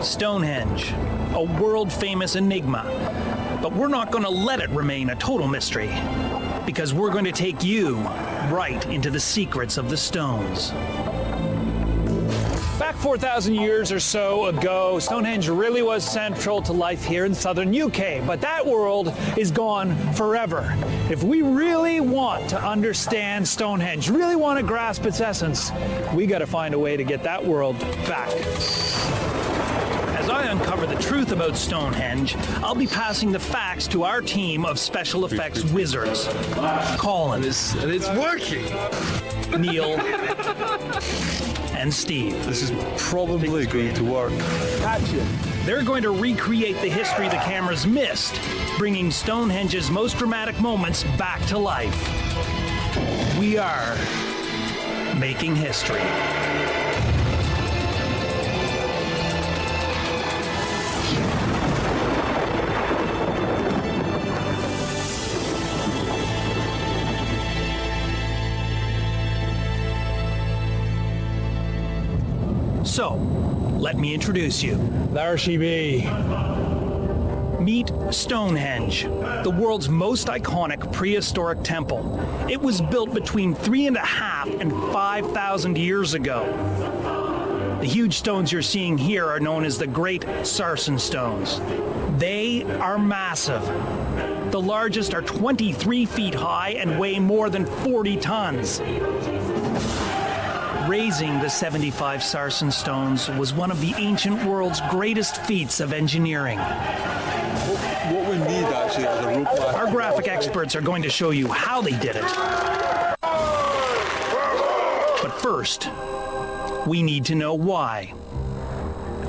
Stonehenge, a world-famous enigma. But we're not going to let it remain a total mystery, because we're going to take you right into the secrets of the stones. Back 4,000 years or so ago, Stonehenge really was central to life here in southern UK, but that world is gone forever. If we really want to understand Stonehenge, really want to grasp its essence, we got to find a way to get that world back. As I uncover the truth about Stonehenge, I'll be passing the facts to our team of special effects wizards. Colin. And it's working! Neil. And Steve. This is probably going to work. Gotcha. They're going to recreate the history the cameras missed, bringing Stonehenge's most dramatic moments back to life. We are making history. So, let me introduce you. There she be. Meet Stonehenge, the world's most iconic prehistoric temple. It was built between 3,500 and 5,000 years ago. The huge stones you're seeing here are known as the Great Sarsen Stones. They are massive. The largest are 23 feet high and weigh more than 40 tons. Raising the 75 Sarsen stones was one of the ancient world's greatest feats of engineering. What we need actually is a rope. Our graphic experts are going to show you how they did it. But first, we need to know why.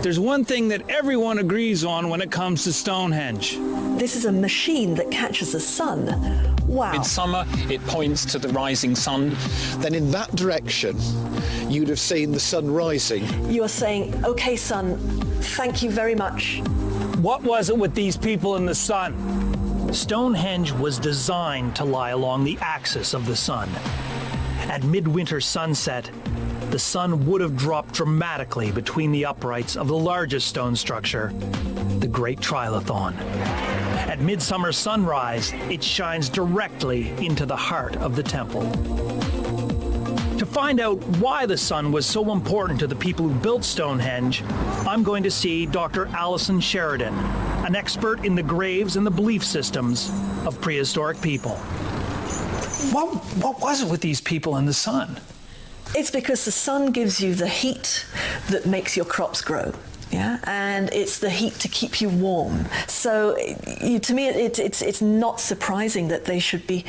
There's one thing that everyone agrees on when it comes to Stonehenge. This is a machine that catches the sun. Wow. In summer, it points to the rising sun. Then in that direction, you'd have seen the sun rising. You are saying, okay, sun, thank you very much. What was it with these people in the sun? Stonehenge was designed to lie along the axis of the sun. At midwinter sunset, the sun would have dropped dramatically between the uprights of the largest stone structure, the Great Trilithon. At midsummer sunrise, it shines directly into the heart of the temple. To find out why the sun was so important to the people who built Stonehenge, I'm going to see Dr. Alison Sheridan, an expert in the graves and the belief systems of prehistoric people. What was it with these people in the sun? It's because the sun gives you the heat that makes your crops grow. Yeah, and it's the heat to keep you warm. So, to me, it's not surprising that they should be,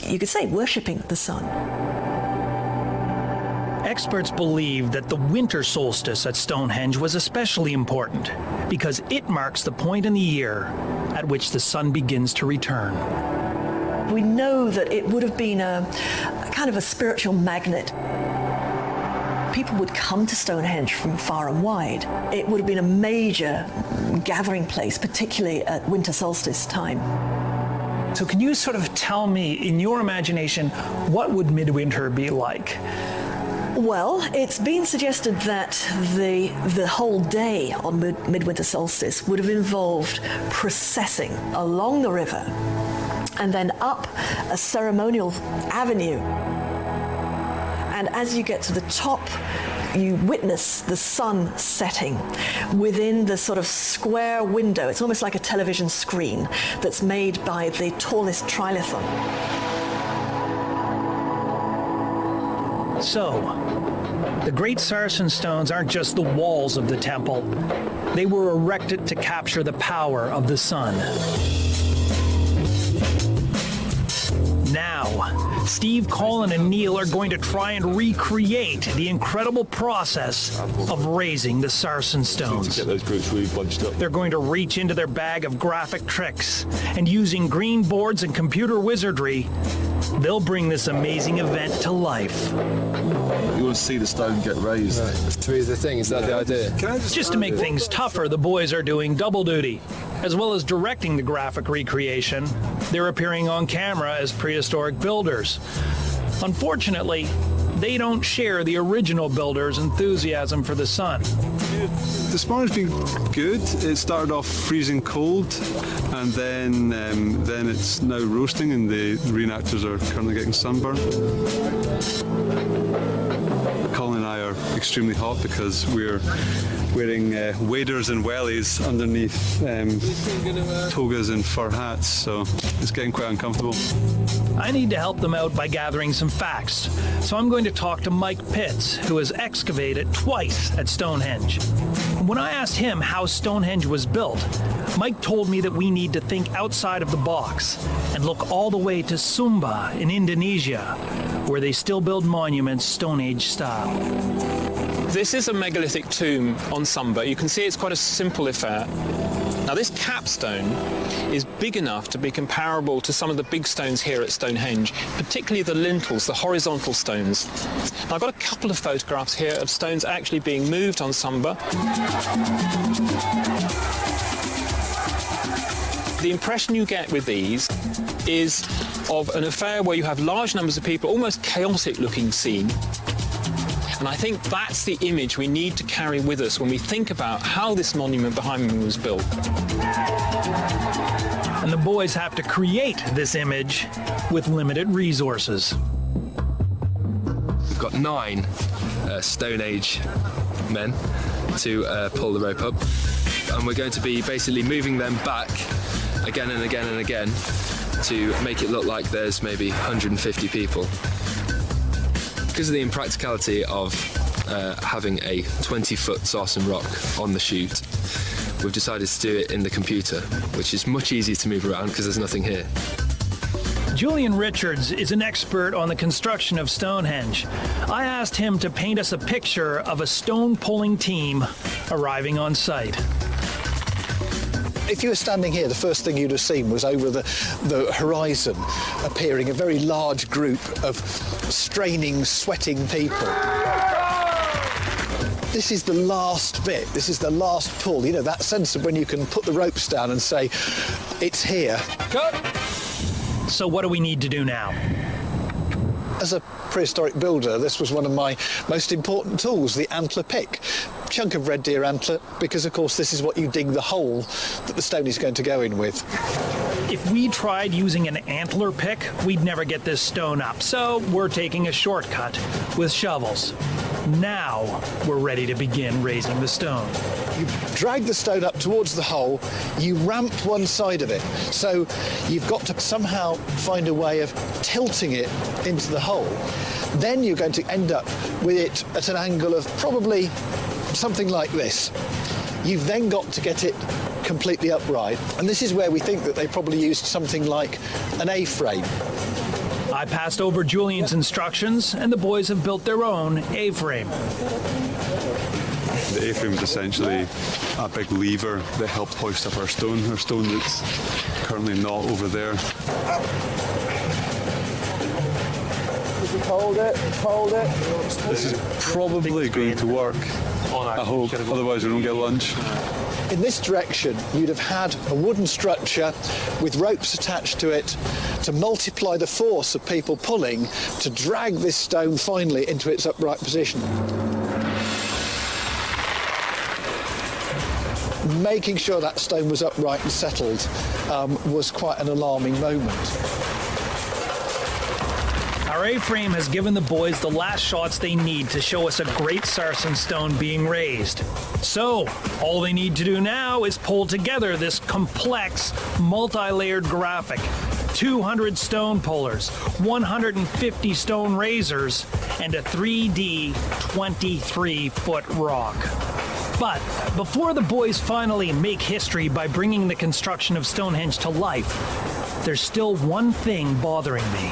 you could say, worshipping the sun. Experts believe that the winter solstice at Stonehenge was especially important because it marks the point in the year at which the sun begins to return. We know that it would have been a kind of a spiritual magnet. People would come to Stonehenge from far and wide. It would have been a major gathering place, particularly at winter solstice time. So can you sort of tell me, in your imagination, what would midwinter be like? Well, it's been suggested that the whole day on midwinter solstice would have involved processing along the river and then up a ceremonial avenue. And as you get to the top, you witness the sun setting within the sort of square window. It's almost like a television screen that's made by the tallest trilithon. So, the Great Sarsen Stones aren't just the walls of the temple. They were erected to capture the power of the sun. Now, Steve, Colin, and Neil are going to try and recreate the incredible process of raising the Sarsen Stones. To get those groups really bunched up. They're going to reach into their bag of graphic tricks, and using green boards and computer wizardry, they'll bring this amazing event to life. You want to see the stone get raised. Through the thing, is that the idea? Just to make things tougher, the boys are doing double duty. As well as directing the graphic recreation, they're appearing on camera as prehistoric builders. Unfortunately, they don't share the original builders' enthusiasm for the sun. This morning's been good. It started off freezing cold, and then it's now roasting, and the reenactors are currently getting sunburned. Colin and I are extremely hot because we're wearing waders and wellies underneath togas and fur hats, so it's getting quite uncomfortable. I need to help them out by gathering some facts, so I'm going to talk to Mike Pitts, who has excavated twice at Stonehenge. When I asked him how Stonehenge was built, Mike told me that we need to think outside of the box and look all the way to Sumba in Indonesia, where they still build monuments Stone Age style. This is a megalithic tomb on Sumba. You can see it's quite a simple affair. Now this capstone is big enough to be comparable to some of the big stones here at Stonehenge, particularly the lintels, the horizontal stones. Now, I've got a couple of photographs here of stones actually being moved on Sumba. The impression you get with these is of an affair where you have large numbers of people, almost chaotic looking scene. And I think that's the image we need to carry with us when we think about how this monument behind me was built. And the boys have to create this image with limited resources. We've got 9 Stone Age men to pull the rope up, and we're going to be basically moving them back again and again and again to make it look like there's maybe 150 people. Because of the impracticality of having a 20-foot sarsen rock on the chute, we've decided to do it in the computer, which is much easier to move around because there's nothing here. Julian Richards is an expert on the construction of Stonehenge. I asked him to paint us a picture of a stone-pulling team arriving on site. If you were standing here, the first thing you'd have seen was over the horizon appearing a very large group of straining, sweating people. This is the last bit, this is the last pull, you know, that sense of when you can put the ropes down and say, it's here. Cut! So what do we need to do now? As a prehistoric builder, this was one of my most important tools, the antler pick. Chunk of red deer antler, because of course this is what you dig the hole that the stone is going to go in with. If we tried using an antler pick, we'd never get this stone up, so we're taking a shortcut with shovels. Now we're ready to begin raising the stone. You drag the stone up towards the hole, you ramp one side of it, so you've got to somehow find a way of tilting it into the hole. Then you're going to end up with it at an angle of probably something like this. You've then got to get it completely upright, and this is where we think that they probably used something like an A-frame. I passed over Julian's instructions, and the boys have built their own A-frame. The A-frame is essentially a big lever that helps hoist up our stone that's currently not over there. Hold it. This is probably going to work, I hope, otherwise we don't get lunch. In this direction, you'd have had a wooden structure with ropes attached to it to multiply the force of people pulling to drag this stone finally into its upright position. Making sure that stone was upright and settled was quite an alarming moment. Our A-frame has given the boys the last shots they need to show us a great sarsen stone being raised. So, all they need to do now is pull together this complex, multi-layered graphic. 200 stone pullers, 150 stone raisers, and a 3D 23-foot rock. But before the boys finally make history by bringing the construction of Stonehenge to life, there's still one thing bothering me.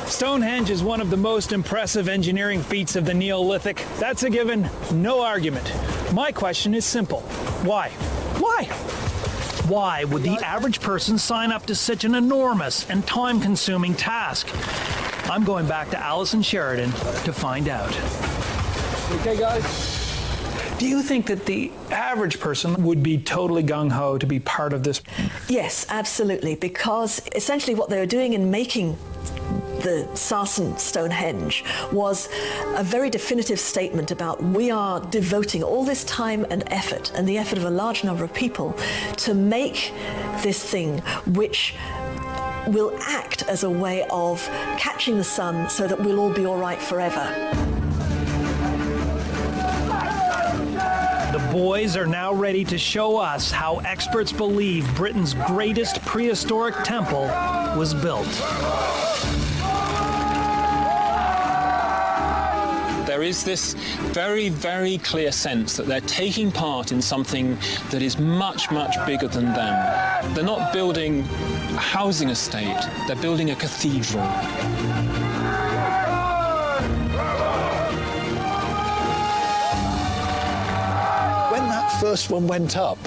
Stonehenge is one of the most impressive engineering feats of the Neolithic. That's a given, no argument. My question is simple. Why? Why? Why would the average person sign up to such an enormous and time-consuming task? I'm going back to Alison Sheridan to find out. Okay, guys. Do you think that the average person would be totally gung-ho to be part of this? Yes, absolutely, because essentially what they were doing in making the Sarsen Stonehenge was a very definitive statement about we are devoting all this time and effort, and the effort of a large number of people, to make this thing which will act as a way of catching the sun so that we'll all be all right forever. The boys are now ready to show us how experts believe Britain's greatest prehistoric temple was built. There is this very, very clear sense that they're taking part in something that is much, much bigger than them. They're not building a housing estate, they're building a cathedral. When that first one went up,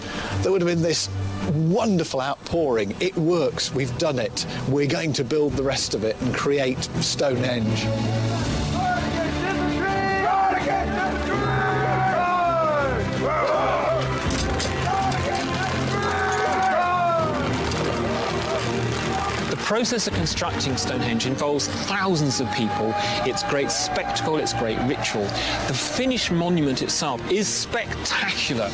there would have been this wonderful outpouring. It works, we've done it. We're going to build the rest of it and create Stonehenge. The process of constructing Stonehenge involves thousands of people. It's great spectacle, it's great ritual. The finished monument itself is spectacular.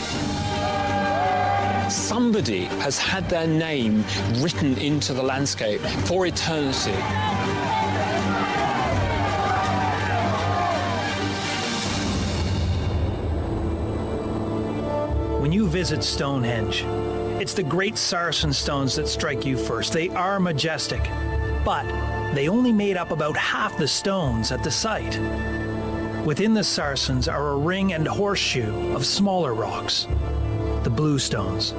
Somebody has had their name written into the landscape for eternity. When you visit Stonehenge, it's the great Sarsen stones that strike you first. They are majestic, but they only made up about half the stones at the site. Within the Sarsens are a ring and horseshoe of smaller rocks, the bluestones.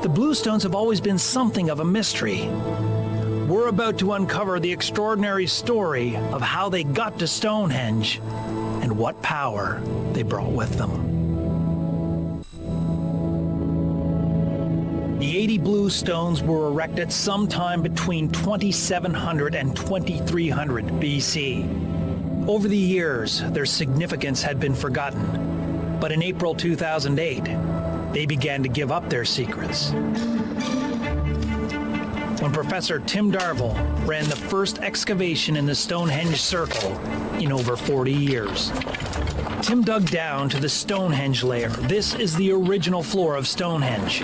The bluestones have always been something of a mystery. We're about to uncover the extraordinary story of how they got to Stonehenge and what power they brought with them. The 80 blue stones were erected sometime between 2700 and 2300 BC. Over the years, their significance had been forgotten, but in April 2008, they began to give up their secrets. When Professor Tim Darvill ran the first excavation in the Stonehenge Circle in over 40 years. Tim dug down to the Stonehenge layer. This is the original floor of Stonehenge.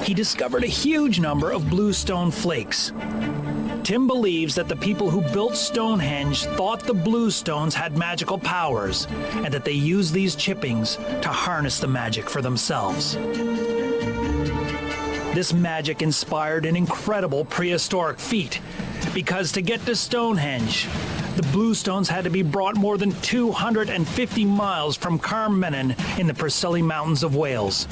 He discovered a huge number of bluestone flakes. Tim believes that the people who built Stonehenge thought the bluestones had magical powers and that they used these chippings to harness the magic for themselves. This magic inspired an incredible prehistoric feat, because to get to Stonehenge, the bluestones had to be brought more than 250 miles from Carnmenon in the Preseli Mountains of Wales.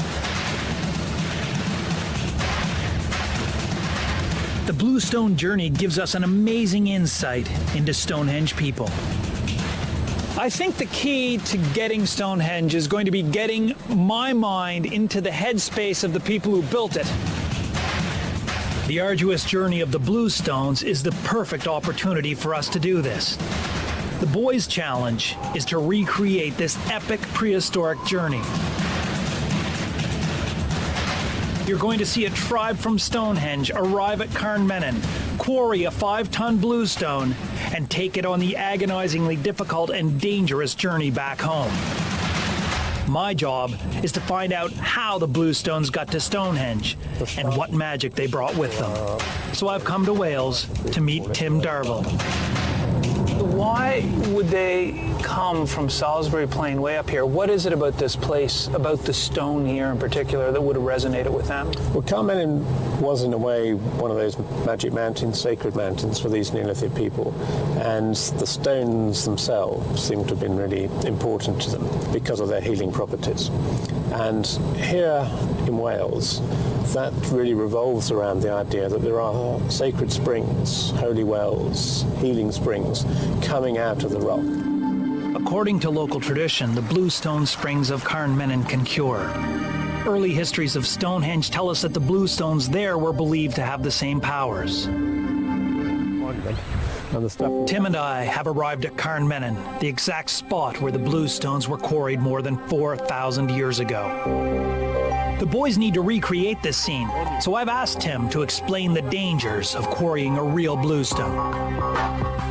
The Bluestone journey gives us an amazing insight into Stonehenge people. I think the key to getting Stonehenge is going to be getting my mind into the headspace of the people who built it. The arduous journey of the Bluestones is the perfect opportunity for us to do this. The boys' challenge is to recreate this epic prehistoric journey. You're going to see a tribe from Stonehenge arrive at Carnmenon, quarry a 5-ton bluestone, and take it on the agonizingly difficult and dangerous journey back home. My job is to find out how the bluestones got to Stonehenge and what magic they brought with them. So I've come to Wales to meet Tim Darvill. Why would they come from Salisbury Plain way up here? What is it about this place, about the stone here in particular, that would have resonated with them? Well, Carnmenon was in a way one of those magic mountains, sacred mountains for these Neolithic people, and the stones themselves seem to have been really important to them because of their healing properties. And here in Wales, that really revolves around the idea that there are sacred springs, holy wells, healing springs coming out of the rock. According to local tradition, the bluestone springs of Carnmenon can cure. Early histories of Stonehenge tell us that the bluestones there were believed to have the same powers. Tim and I have arrived at Carnmenon, the exact spot where the bluestones were quarried more than 4,000 years ago. The boys need to recreate this scene, so I've asked Tim to explain the dangers of quarrying a real bluestone.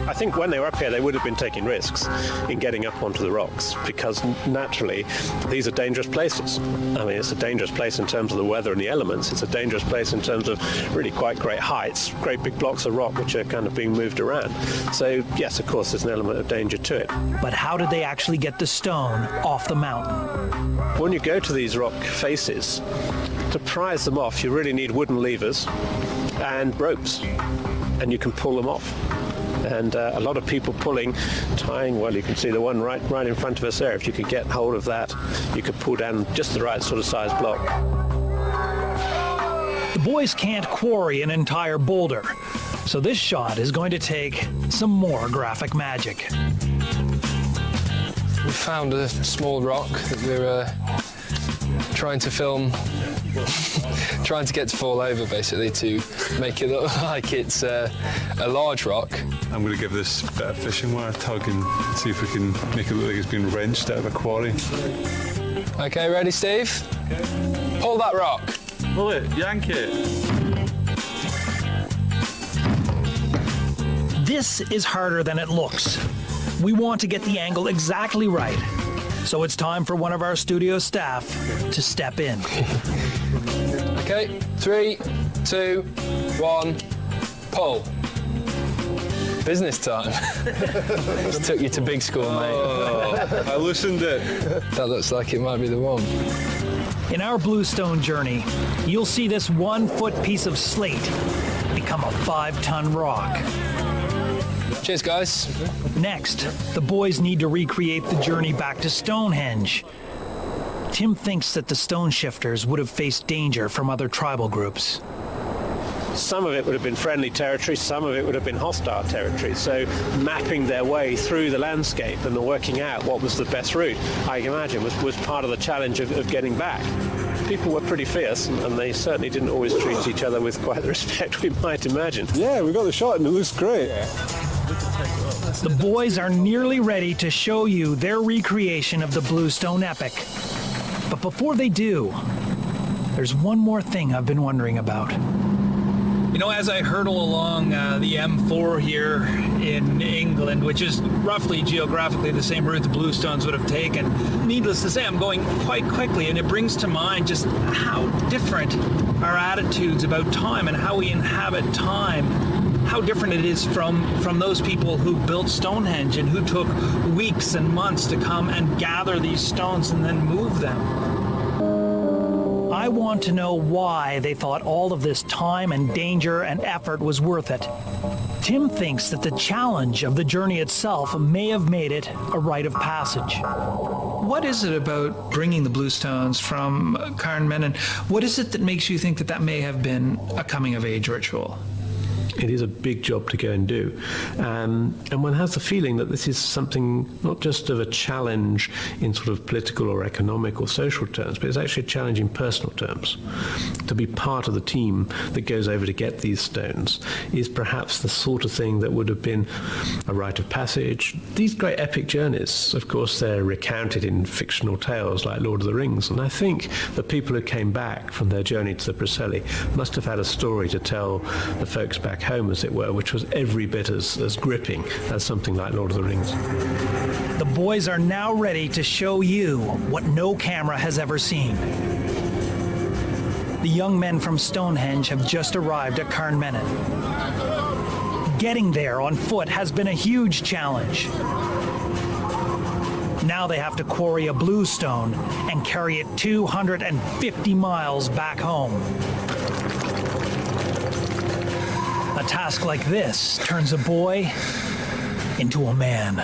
I think when they were up here, they would have been taking risks in getting up onto the rocks because naturally these are dangerous places. I mean, it's a dangerous place in terms of the weather and the elements. It's a dangerous place in terms of really quite great heights, great big blocks of rock which are kind of being moved around. So yes, of course, there's an element of danger to it. But how did they actually get the stone off the mountain? When you go to these rock faces, to prise them off, you really need wooden levers and ropes, and you can pull them off. And a lot of people tying, well, you can see the one right in front of us there. If you could get hold of that, you could pull down just the right sort of size block. The boys can't quarry an entire boulder, so this shot is going to take some more graphic magic. We found a small rock that we're trying to film, trying to get to fall over, basically, to make it look like it's a large rock. I'm going to give this bit of fishing wire a tug and see if we can make it look like it's been wrenched out of a quarry. Okay, ready, Steve? Pull that rock. Pull it, yank it. This is harder than it looks. We want to get the angle exactly right, so it's time for one of our studio staff to step in. Okay, 3, 2, 1, pull. Business time. Just took you to big school, mate. Oh, I loosened it. That looks like it might be the one. In our bluestone journey, you'll see this 1-foot piece of slate become a 5-ton rock. Cheers, guys. Next, the boys need to recreate the journey back to Stonehenge. Tim thinks that the stone shifters would have faced danger from other tribal groups. Some of it would have been friendly territory, some of it would have been hostile territory. So mapping their way through the landscape and working out what was the best route, I imagine, was part of the challenge of getting back. People were pretty fierce, and they certainly didn't always treat each other with quite the respect we might imagine. Yeah, we got the shot and it looks great. The boys are nearly ready to show you their recreation of the Bluestone epic. But before they do, there's one more thing I've been wondering about. You know, as I hurtle along the M4 here in England, which is roughly geographically the same route the Bluestones would have taken, needless to say, I'm going quite quickly, and it brings to mind just how different our attitudes about time and how we inhabit time, how different it is from those people who built Stonehenge and who took weeks and months to come and gather these stones and then move them. I want to know why they thought all of this time and danger and effort was worth it. Tim thinks that the challenge of the journey itself may have made it a rite of passage. What is it about bringing the Bluestones from Carnmenon? What is it that makes you think that that may have been a coming-of-age ritual? It is a big job to go and do. And one has the feeling that this is something not just of a challenge in sort of political or economic or social terms, but it's actually a challenge in personal terms. To be part of the team that goes over to get these stones is perhaps the sort of thing that would have been a rite of passage. These great epic journeys, of course, they're recounted in fictional tales like Lord of the Rings, and I think the people who came back from their journey to the Preseli must have had a story to tell the folks back home, as it were, which was every bit as gripping as something like Lord of the Rings. The boys are now ready to show you what no camera has ever seen. The young men from Stonehenge have just arrived at Carnmenon. Getting there on foot has been a huge challenge. Now they have to quarry a bluestone and carry it 250 miles back home. A task like this turns a boy into a man.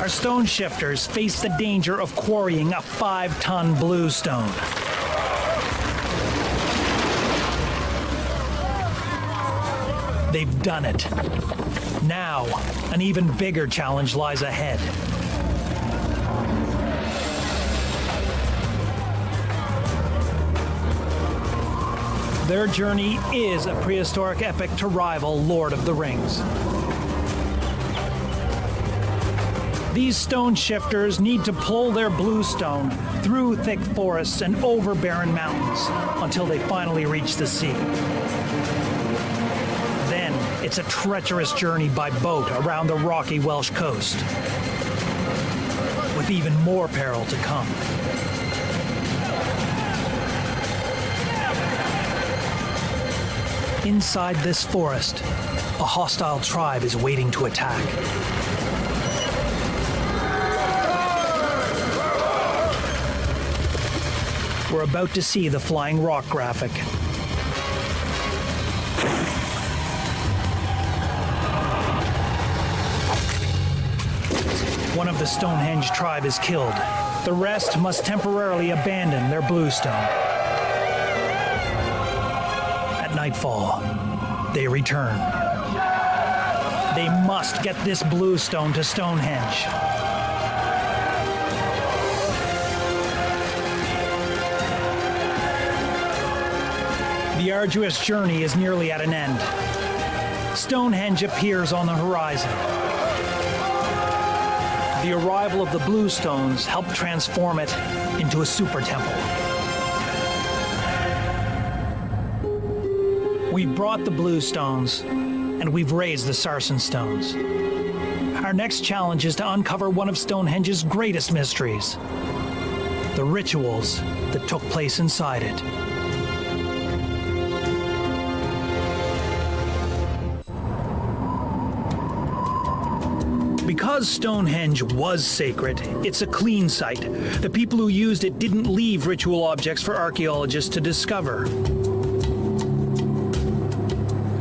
Our stone shifters face the danger of quarrying a 5-ton bluestone. They've done it. Now, an even bigger challenge lies ahead. Their journey is a prehistoric epic to rival Lord of the Rings. These stone shifters need to pull their bluestone through thick forests and over barren mountains until they finally reach the sea. Then it's a treacherous journey by boat around the rocky Welsh coast, with even more peril to come. Inside this forest, a hostile tribe is waiting to attack. We're about to see the flying rock graphic. One of the Stonehenge tribe is killed. The rest must temporarily abandon their bluestone. At nightfall, they return. They must get this bluestone to Stonehenge. The arduous journey is nearly at an end. Stonehenge appears on the horizon. The arrival of the bluestones helped transform it into a super temple. We've brought the bluestones, and we've raised the sarsen stones. Our next challenge is to uncover one of Stonehenge's greatest mysteries: the rituals that took place inside it. Because Stonehenge was sacred, it's a clean site. The people who used it didn't leave ritual objects for archaeologists to discover.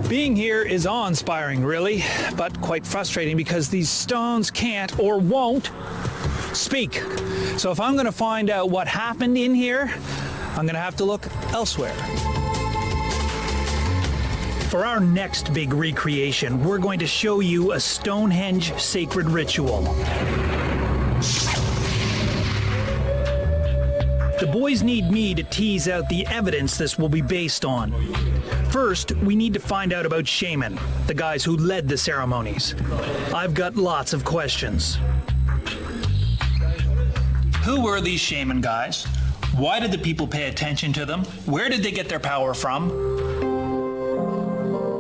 Being here is awe-inspiring, really, but quite frustrating because these stones can't or won't speak. So if I'm going to find out what happened in here, I'm going to have to look elsewhere. For our next big recreation, we're going to show you a Stonehenge sacred ritual. The boys need me to tease out the evidence this will be based on. First, we need to find out about shaman, the guys who led the ceremonies. I've got lots of questions. Who were these shaman guys? Why did the people pay attention to them? Where did they get their power from?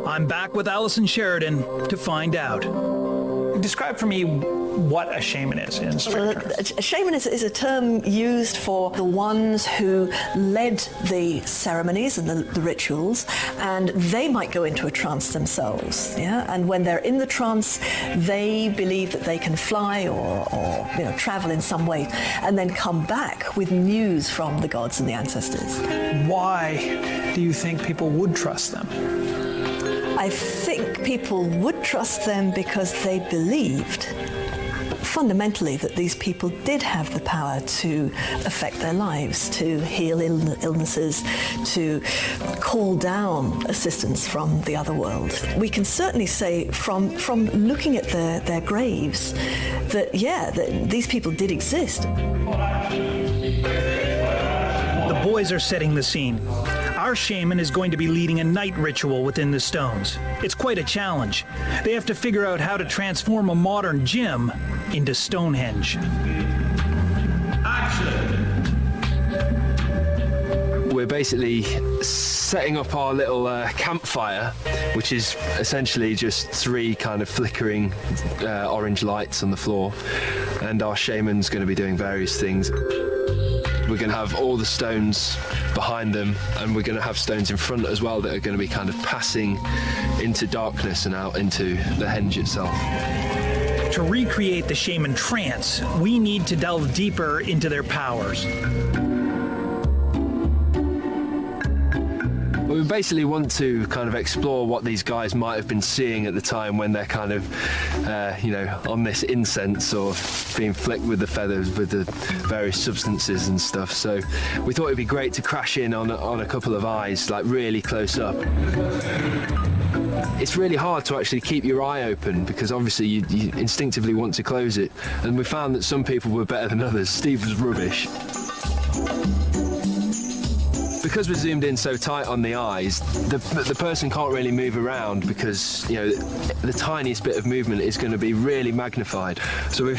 I'm back with Alison Sheridan to find out. Describe for me what a shaman is in strict terms. A shaman is a term used for the ones who led the ceremonies and the rituals, and they might go into a trance themselves. Yeah, and when they're in the trance, they believe that they can fly or travel in some way, and then come back with news from the gods and the ancestors. Why do you think people would trust them? I think people would trust them because they believed fundamentally that these people did have the power to affect their lives, to heal illnesses, to call down assistance from the other world. We can certainly say from looking at their graves that, that these people did exist. The boys are setting the scene. Our shaman is going to be leading a night ritual within the stones. It's quite a challenge. They have to figure out how to transform a modern gym into Stonehenge. We're basically setting up our little campfire, which is essentially just 3 kind of flickering orange lights on the floor, and our shaman's going to be doing various things. We're going to have all the stones behind them, and we're going to have stones in front as well that are going to be kind of passing into darkness and out into the henge itself. To recreate the shaman trance, we need to delve deeper into their powers. We basically want to kind of explore what these guys might have been seeing at the time when they're kind of, on this incense or being flicked with the feathers with the various substances and stuff. So we thought it'd be great to crash in on a couple of eyes, like really close up. It's really hard to actually keep your eye open because obviously you instinctively want to close it. And we found that some people were better than others. Steve was rubbish. because we're zoomed in so tight on the eyes, the person can't really move around because, you know, the tiniest bit of movement is going to be really magnified. So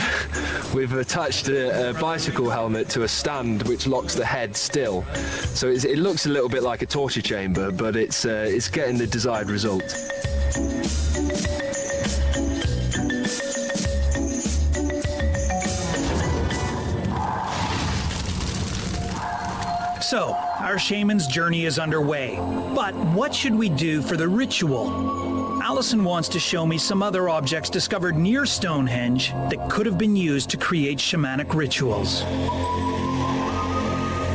we've attached a bicycle helmet to a stand which locks the head still. So it looks a little bit like a torture chamber, but it's getting the desired result. So, our shaman's journey is underway. But what should we do for the ritual? Allison wants to show me some other objects discovered near Stonehenge that could have been used to create shamanic rituals.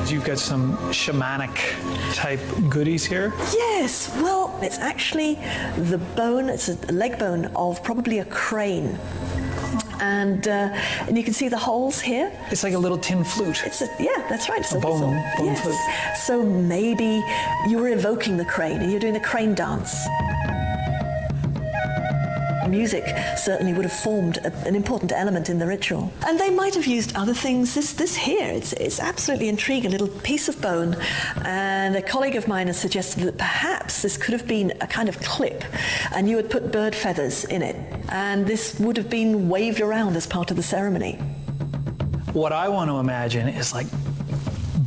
You've got some shamanic type goodies here. Yes, well, it's actually the bone, it's a leg bone of probably a crane. And you can see the holes here. It's like a little tin flute. Yeah, that's right. It's a bone yes. flute. So maybe you were evoking the crane and you're doing the crane dance. Music certainly would have formed an important element in the ritual. And they might have used other things. This here, it's absolutely intriguing, a little piece of bone. And a colleague of mine has suggested that perhaps this could have been a kind of clip, and you would put bird feathers in it. And this would have been waved around as part of the ceremony. What I want to imagine is like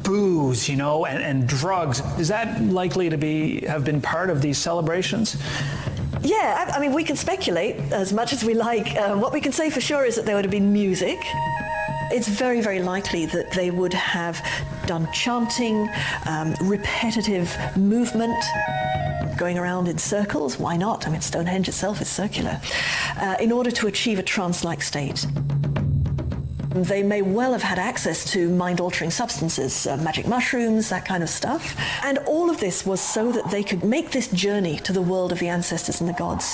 booze, you know, and drugs. Is that likely to have been part of these celebrations? Yeah, I mean, we can speculate as much as we like. What we can say for sure is that there would have been music. It's very, very likely that they would have done chanting, repetitive movement, going around in circles. Why not? I mean, Stonehenge itself is circular. In order to achieve a trance-like state. They may well have had access to mind-altering substances, magic mushrooms, that kind of stuff. And all of this was so that they could make this journey to the world of the ancestors and the gods.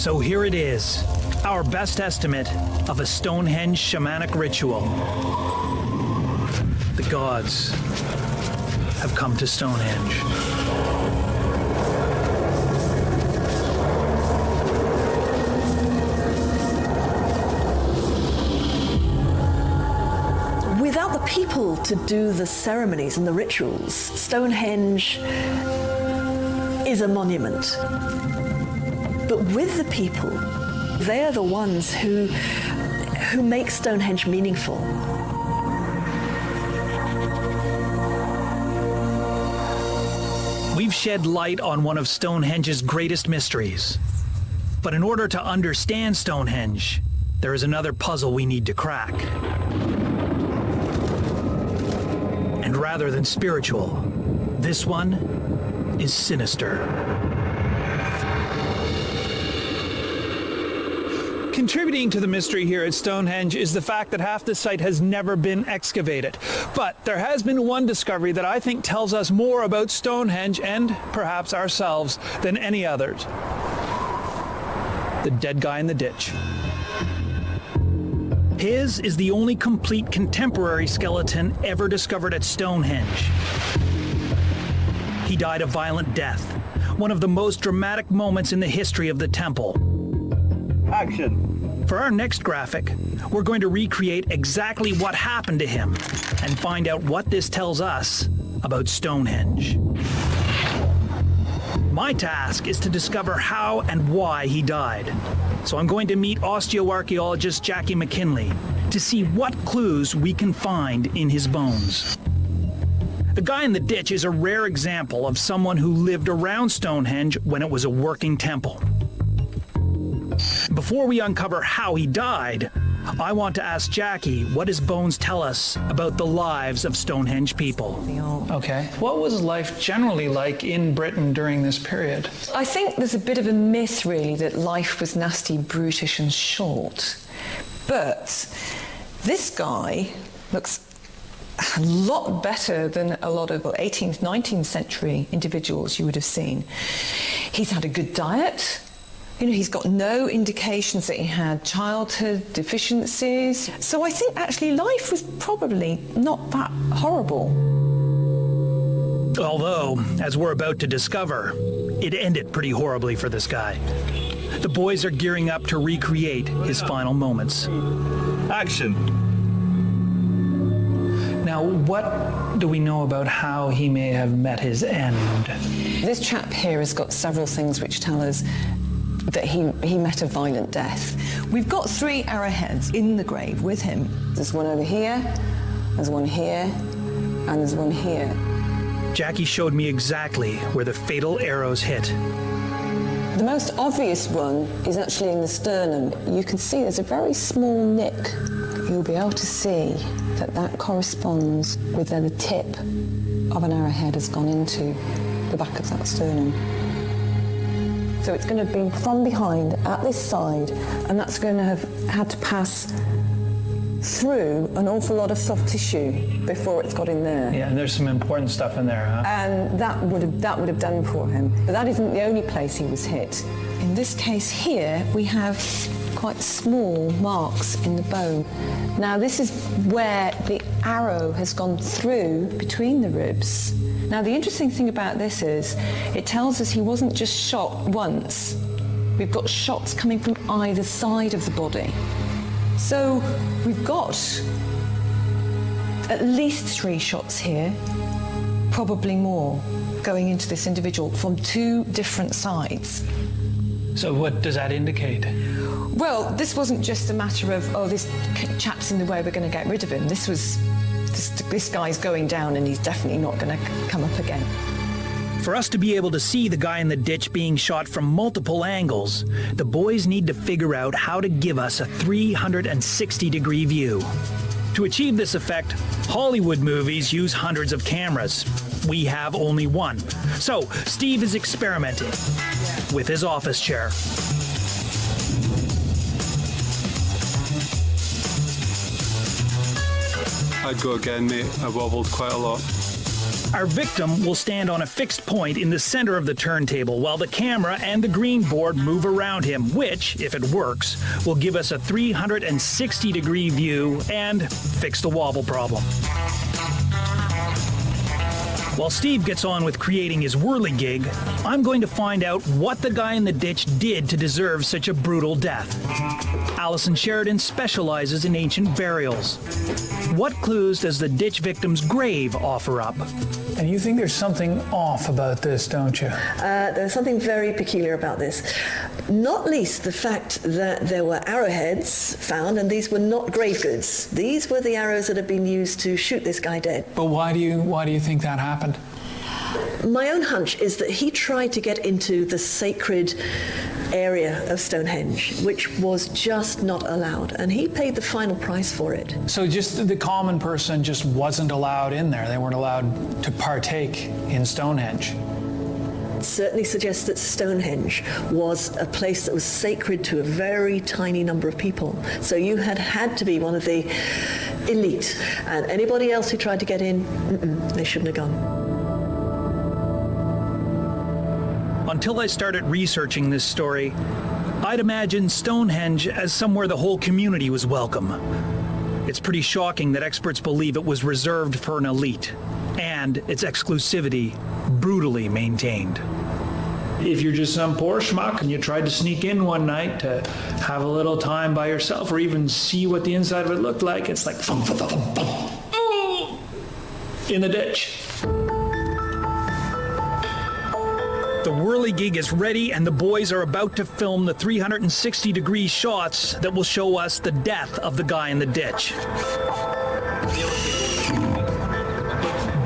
So here it is, our best estimate of a Stonehenge shamanic ritual. The gods have come to Stonehenge. Without the people to do the ceremonies and the rituals, Stonehenge is a monument. But with the people, they are the ones who make Stonehenge meaningful. We've shed light on one of Stonehenge's greatest mysteries. But in order to understand Stonehenge, there is another puzzle we need to crack. And rather than spiritual, this one is sinister. Contributing to the mystery here at Stonehenge is the fact that half the site has never been excavated. But there has been one discovery that I think tells us more about Stonehenge and perhaps ourselves than any others. The dead guy in the ditch. His is the only complete contemporary skeleton ever discovered at Stonehenge. He died a violent death, one of the most dramatic moments in the history of the temple. Action. For our next graphic, we're going to recreate exactly what happened to him and find out what this tells us about Stonehenge. My task is to discover how and why he died. So I'm going to meet osteoarchaeologist Jackie McKinley to see what clues we can find in his bones. The guy in the ditch is a rare example of someone who lived around Stonehenge when it was a working temple. Before we uncover how he died, I want to ask Jackie what his bones tell us about the lives of Stonehenge people. Okay. What was life generally like in Britain during this period? I think there's a bit of a myth, really, that life was nasty, brutish and short. But this guy looks a lot better than a lot of 18th, 19th century individuals you would have seen. He's had a good diet. You know, he's got no indications that he had childhood deficiencies. So I think actually life was probably not that horrible. Although, as we're about to discover, it ended pretty horribly for this guy. The boys are gearing up to recreate his final moments. Action. Now, what do we know about how he may have met his end? This chap here has got several things which tell us that he met a violent death. We've got 3 arrowheads in the grave with him. There's one over here, there's one here, and there's one here. Jackie showed me exactly where the fatal arrows hit. The most obvious one is actually in the sternum. You can see there's a very small nick. You'll be able to see that that corresponds with where the tip of an arrowhead has gone into the back of that sternum. So it's going to be from behind at this side, and that's going to have had to pass through an awful lot of soft tissue before it's got in there. Yeah, and there's some important stuff in there, huh? And that would have done for him. But that isn't the only place he was hit. In this case here, we have quite small marks in the bone. Now this is where the arrow has gone through between the ribs. Now the interesting thing about this is it tells us he wasn't just shot once. We've got shots coming from either side of the body. So we've got at least 3 shots here, probably more, going into this individual from 2 different sides. So what does that indicate? Well, this wasn't just a matter of, oh, this chap's in the way, we're going to get rid of him. This guy's going down and he's definitely not going to come up again. For us to be able to see the guy in the ditch being shot from multiple angles, the boys need to figure out how to give us a 360-degree view. To achieve this effect, Hollywood movies use hundreds of cameras. We have only one. So Steve is experimenting with his office chair. I'd go again, mate. I wobbled quite a lot. Our victim will stand on a fixed point in the center of the turntable while the camera and the green board move around him, which, if it works, will give us a 360-degree view and fix the wobble problem. While Steve gets on with creating his whirligig, I'm going to find out what the guy in the ditch did to deserve such a brutal death. Alison Sheridan specializes in ancient burials. What clues does the ditch victim's grave offer up? And you think there's something off about this, don't you? There's something very peculiar about this. Not least the fact that there were arrowheads found, and these were not grave goods. These were the arrows that had been used to shoot this guy dead. But why do you think that happened? My own hunch is that he tried to get into the sacred area of Stonehenge, which was just not allowed, and he paid the final price for it. So just the common person just wasn't allowed in there. They weren't allowed to partake in Stonehenge. It certainly suggests that Stonehenge was a place that was sacred to a very tiny number of people. So you had to be one of the elite, and anybody else who tried to get in, they shouldn't have gone. Until I started researching this story, I'd imagined Stonehenge as somewhere the whole community was welcome. It's pretty shocking that experts believe it was reserved for an elite, and its exclusivity brutally maintained. If you're just some poor schmuck and you tried to sneak in one night to have a little time by yourself or even see what the inside of it looked like, it's like in the ditch. The whirligig is ready and the boys are about to film the 360-degree shots that will show us the death of the guy in the ditch.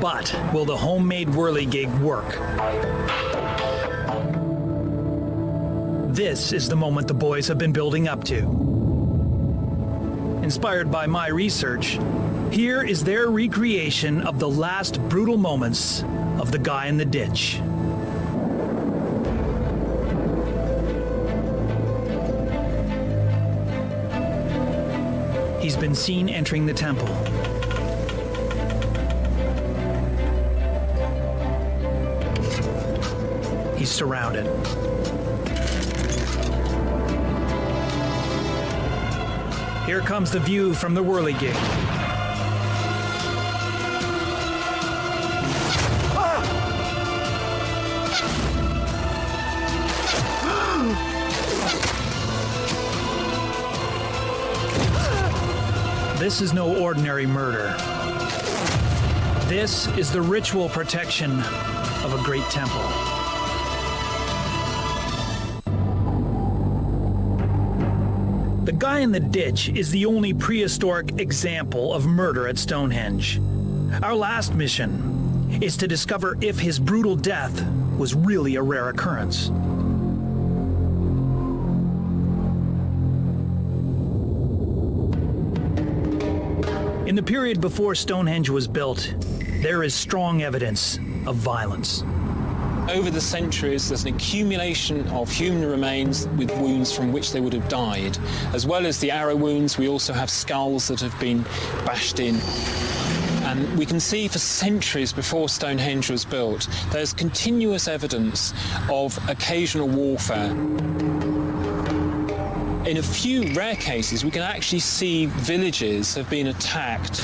But will the homemade whirligig work? This is the moment the boys have been building up to. Inspired by my research, here is their recreation of the last brutal moments of the guy in the ditch. He's been seen entering the temple. He's surrounded. Here comes the view from the whirligig. this is no ordinary murder. This is the ritual protection of a great temple. The guy in the ditch is the only prehistoric example of murder at Stonehenge. Our last mission is to discover if his brutal death was really a rare occurrence. In the period before Stonehenge was built, there is strong evidence of violence. Over the centuries, there's an accumulation of human remains with wounds from which they would have died. As well as the arrow wounds, we also have skulls that have been bashed in. And we can see for centuries before Stonehenge was built, there's continuous evidence of occasional warfare. In a few rare cases, we can actually see villages have been attacked.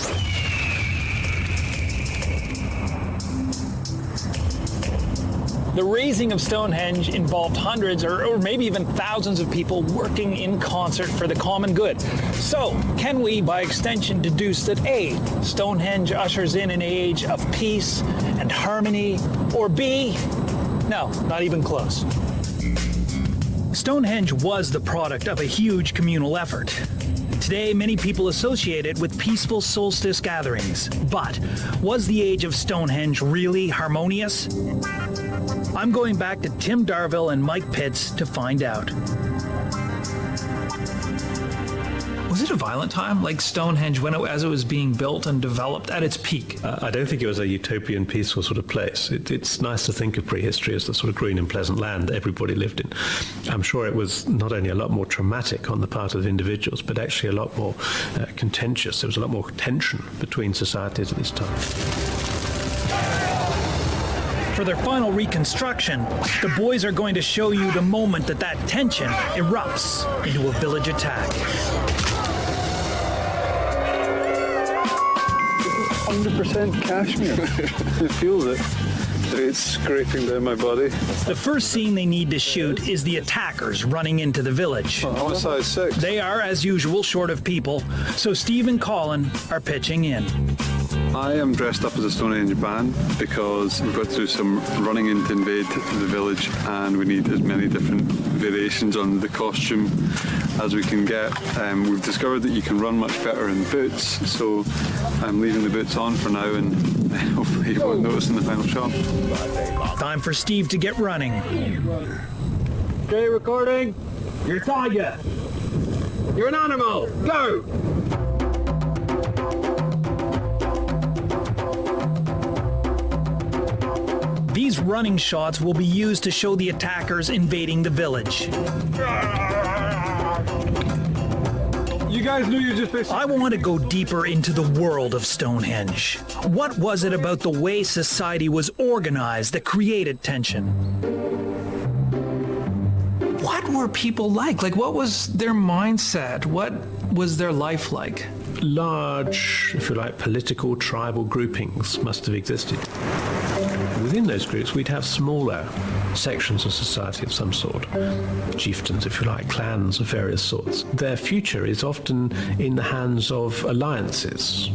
The raising of Stonehenge involved hundreds or maybe even thousands of people working in concert for the common good. So, can we, by extension, deduce that A, Stonehenge ushers in an age of peace and harmony, or B, no, not even close. Stonehenge was the product of a huge communal effort. Today, many people associate it with peaceful solstice gatherings. But was the age of Stonehenge really harmonious? I'm going back to Tim Darville and Mike Pitts to find out. Was it a violent time, like Stonehenge, as it was being built and developed at its peak? I don't think it was a utopian, peaceful sort of place. It's nice to think of prehistory as the sort of green and pleasant land that everybody lived in. I'm sure it was not only a lot more traumatic on the part of individuals, but actually a lot more contentious. There was a lot more tension between societies at this time. For their final reconstruction, the boys are going to show you the moment that tension erupts into a village attack. 100% cashmere. It feels it. It's scraping down my body. The first scene they need to shoot is the attackers running into the village. I'm a size 6. They are, as usual, short of people, so Steve and Colin are pitching in. I am dressed up as a Stonehenge band because we've got to do some running in to invade the village, and we need as many different variations on the costume as we can get. We've discovered that you can run much better in boots, so I'm leaving the boots on for now, and hopefully you won't notice in the final shot. Time for Steve to get running. Okay, recording. You're a tiger. You're an animal. Go! These running shots will be used to show the attackers invading the village. You guys knew you just missed. I want to go deeper into the world of Stonehenge. What was it about the way society was organized that created tension? What were people like? Like, what was their mindset? What was their life like? Large, if you like, political, tribal groupings must have existed. Within those groups, we'd have smaller sections of society of some sort, chieftains, if you like, clans of various sorts. Their future is often in the hands of alliances.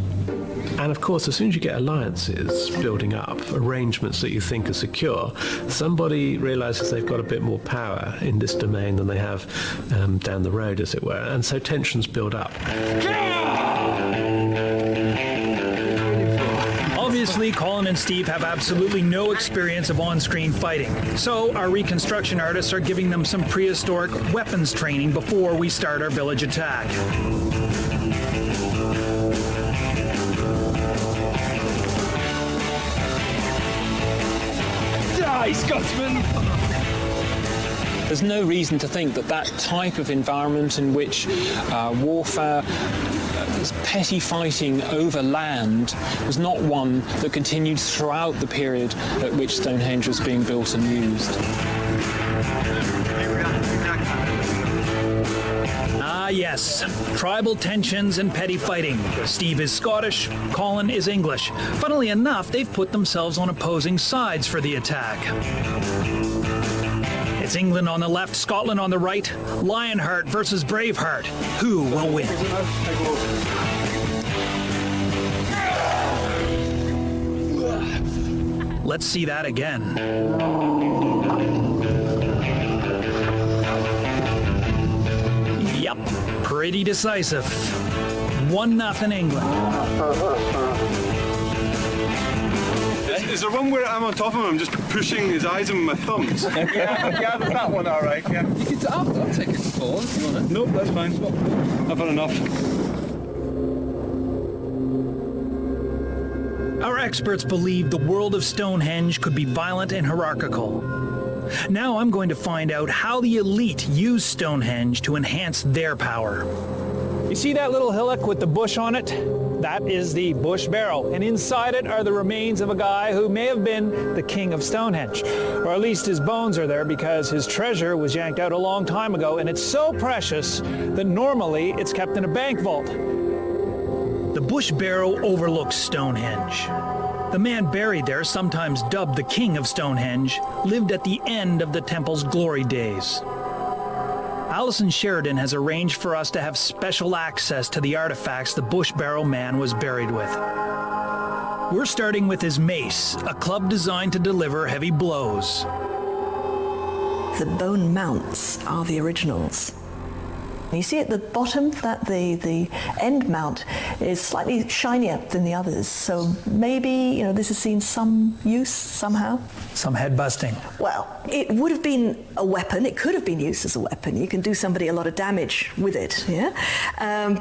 And of course, as soon as you get alliances building up, arrangements that you think are secure, somebody realizes they've got a bit more power in this domain than they have down the road, as it were. And so tensions build up. Obviously, Colin and Steve have absolutely no experience of on-screen fighting, so our reconstruction artists are giving them some prehistoric weapons training before we start our village attack. Die, Scotsman! There's no reason to think that type of environment in which warfare, petty fighting over land, was not one that continued throughout the period at which Stonehenge was being built and used. Ah, yes. Tribal tensions and petty fighting. Steve is Scottish, Colin is English. Funnily enough, they've put themselves on opposing sides for the attack. It's England on the left, Scotland on the right. Lionheart versus Braveheart. Who will win? Let's see that again. Yep, pretty decisive. 1-0 England. Is there one where I'm on top of him, I'm just pushing his eyes in with my thumbs? yeah, there's that one, all right, yeah. You can, I'll take it to fall if you want to. Nope, that's fine. I've had enough. Our experts believe the world of Stonehenge could be violent and hierarchical. Now I'm going to find out how the elite use Stonehenge to enhance their power. You see that little hillock with the bush on it? That is the bush barrow, and inside it are the remains of a guy who may have been the king of Stonehenge. Or at least his bones are there because his treasure was yanked out a long time ago, and it's so precious that normally it's kept in a bank vault. The bush barrow overlooks Stonehenge. The man buried there, sometimes dubbed the king of Stonehenge, lived at the end of the temple's glory days. Alison Sheridan has arranged for us to have special access to the artifacts the bush barrow man was buried with. We're starting with his mace, a club designed to deliver heavy blows. The bone mounts are the originals. You see at the bottom that the end mount is slightly shinier than the others, so maybe this has seen some use somehow. Some head busting. Well, it would have been a weapon. It could have been used as a weapon. You can do somebody a lot of damage with it, yeah?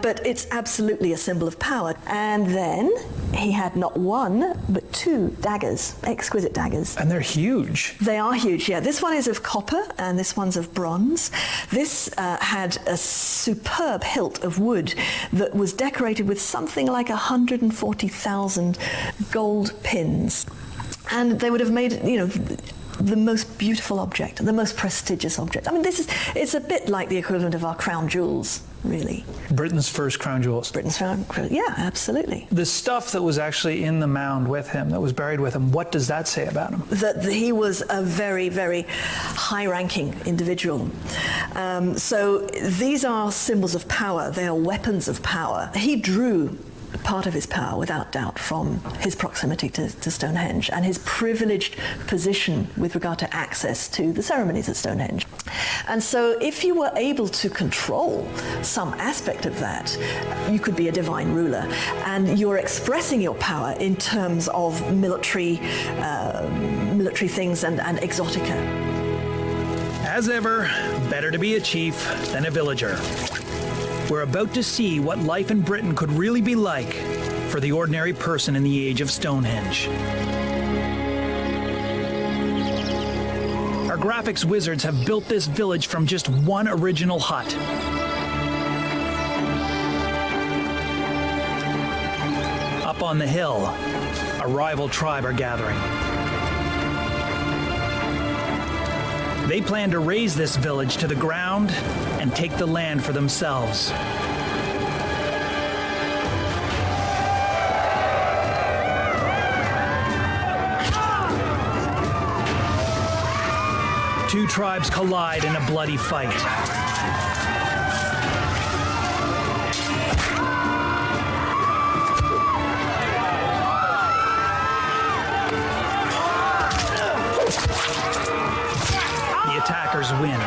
But it's absolutely a symbol of power. And then he had not one, but 2 daggers, exquisite daggers. And they're huge. They are huge, yeah. This one is of copper, and this one's of bronze. This had a superb hilt of wood that was decorated with something like 140,000 gold pins. And they would have made, the most beautiful object, the most prestigious object. I mean, it's a bit like the equivalent of our crown jewels, really. Britain's first crown jewels. Britain's crown, yeah, absolutely. The stuff that was actually in the mound with him, that was buried with him, what does that say about him? That he was a very, very high-ranking individual. So these are symbols of power. They are weapons of power. He drew part of his power, without doubt, from his proximity to Stonehenge and his privileged position with regard to access to the ceremonies at Stonehenge. And so if you were able to control some aspect of that, you could be a divine ruler. And you're expressing your power in terms of military things and exotica. As ever, better to be a chief than a villager. We're about to see what life in Britain could really be like for the ordinary person in the age of Stonehenge. Our graphics wizards have built this village from just one original hut. Up on the hill, a rival tribe are gathering. They plan to raze this village to the ground and take the land for themselves. Two tribes collide in a bloody fight. Attackers win.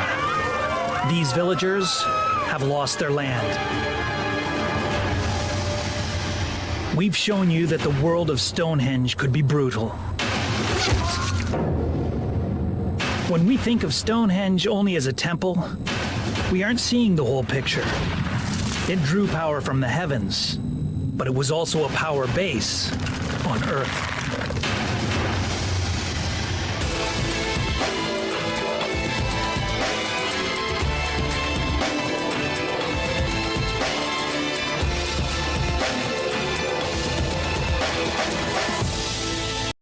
These villagers have lost their land. We've shown you that the world of Stonehenge could be brutal. When we think of Stonehenge only as a temple, we aren't seeing the whole picture. It drew power from the heavens, but it was also a power base on Earth.